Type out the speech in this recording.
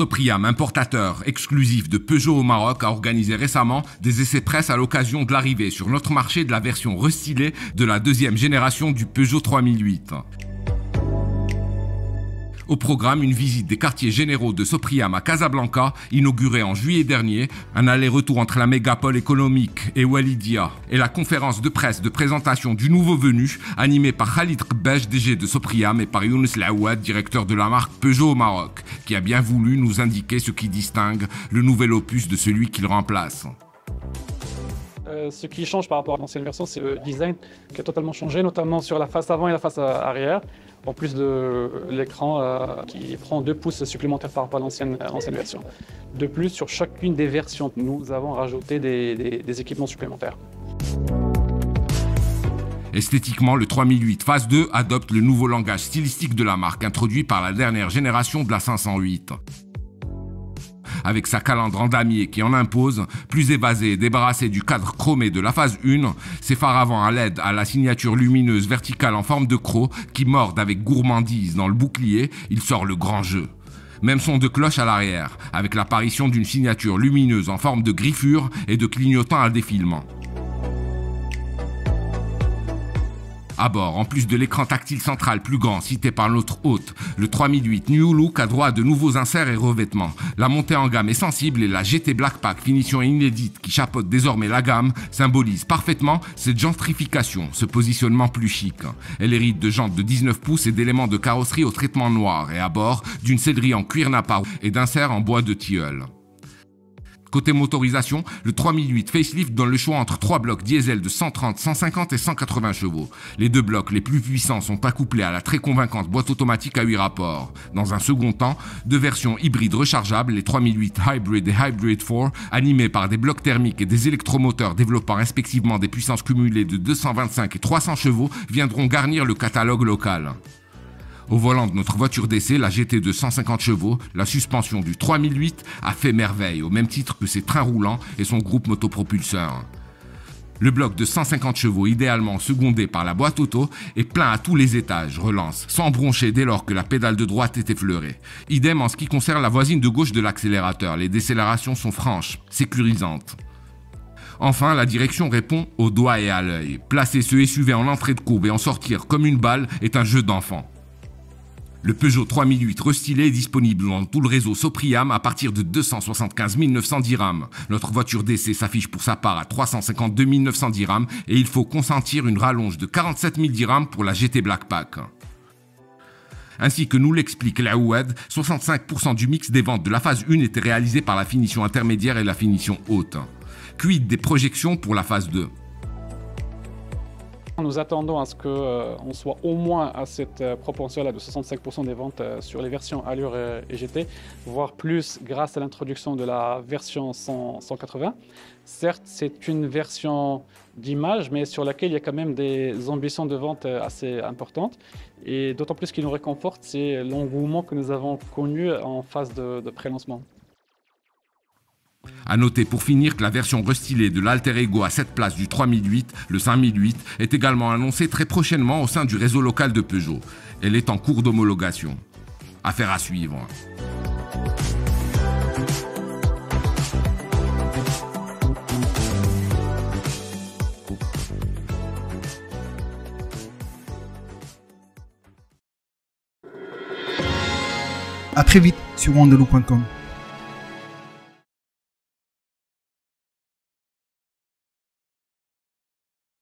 Sopriam, importateur exclusif de Peugeot au Maroc, a organisé récemment des essais presse à l'occasion de l'arrivée sur notre marché de la version restylée de la deuxième génération du Peugeot 3008. Au programme, une visite des quartiers généraux de Sopriam à Casablanca, inaugurée en juillet dernier, un aller-retour entre la mégapole économique et Walidia, et la conférence de presse de présentation du nouveau venu, animée par Khalid Kbej, DG de Sopriam, et par Younes Laouad, directeur de la marque Peugeot au Maroc, qui a bien voulu nous indiquer ce qui distingue le nouvel opus de celui qu'il remplace. Ce qui change par rapport à l'ancienne version, c'est le design qui a totalement changé, notamment sur la face avant et la face arrière, en plus de l'écran qui prend 2 pouces supplémentaires par rapport à l'ancienne version. De plus, sur chacune des versions, nous avons rajouté des équipements supplémentaires. Esthétiquement, le 3008 Phase 2 adopte le nouveau langage stylistique de la marque, introduit par la dernière génération de la 508. Avec sa calandre en damier qui en impose, plus évasée et débarrassée du cadre chromé de la phase 1, ses phares avant à LED à la signature lumineuse verticale en forme de croc qui mordent avec gourmandise dans le bouclier, il sort le grand jeu. Même son de cloche à l'arrière, avec l'apparition d'une signature lumineuse en forme de griffure et de clignotants à défilement. À bord, en plus de l'écran tactile central plus grand cité par notre hôte, le 3008 New Look a droit à de nouveaux inserts et revêtements. La montée en gamme est sensible et la GT Blackpack, finition inédite qui chapeaute désormais la gamme, symbolise parfaitement cette gentrification, ce positionnement plus chic. Elle hérite de jantes de 19 pouces et d'éléments de carrosserie au traitement noir et à bord d'une sellerie en cuir nappa et d'inserts en bois de tilleul. Côté motorisation, le 3008 Facelift donne le choix entre 3 blocs diesel de 130, 150 et 180 chevaux. Les 2 blocs les plus puissants sont accouplés à la très convaincante boîte automatique à 8 rapports. Dans un second temps, 2 versions hybrides rechargeables, les 3008 Hybrid et Hybrid 4, animées par des blocs thermiques et des électromoteurs développant respectivement des puissances cumulées de 225 et 300 chevaux, viendront garnir le catalogue local. Au volant de notre voiture d'essai, la GT de 150 chevaux, la suspension du 3008 a fait merveille, au même titre que ses trains roulants et son groupe motopropulseur. Le bloc de 150 chevaux, idéalement secondé par la boîte auto, est plein à tous les étages, relance, sans broncher dès lors que la pédale de droite est effleurée. Idem en ce qui concerne la voisine de gauche de l'accélérateur, les décélérations sont franches, sécurisantes. Enfin, la direction répond au doigt et à l'œil. Placer ce SUV en entrée de courbe et en sortir comme une balle est un jeu d'enfant. Le Peugeot 3008 restylé est disponible dans tout le réseau Sopriam à partir de 275 900 dirhams. Notre voiture d'essai s'affiche pour sa part à 352 900 dirhams et il faut consentir une rallonge de 47 000 dirhams pour la GT Blackpack. Ainsi que nous l'explique Laouad, 65% du mix des ventes de la phase 1 était réalisé par la finition intermédiaire et la finition haute. Quid des projections pour la phase 2? Nous attendons à ce qu'on soit au moins à cette proportion-là de 65% des ventes sur les versions Allure et GT, voire plus grâce à l'introduction de la version 180. Certes, c'est une version d'image, mais sur laquelle il y a quand même des ambitions de vente assez importantes. Et d'autant plus ce qui nous réconforte, c'est l'engouement que nous avons connu en phase de pré-lancement. A noter pour finir que la version restylée de l'Alter Ego à 7 places du 3008, le 5008, est également annoncée très prochainement au sein du réseau local de Peugeot. Elle est en cours d'homologation. Affaire à suivre. À très vite sur wandeloo.com.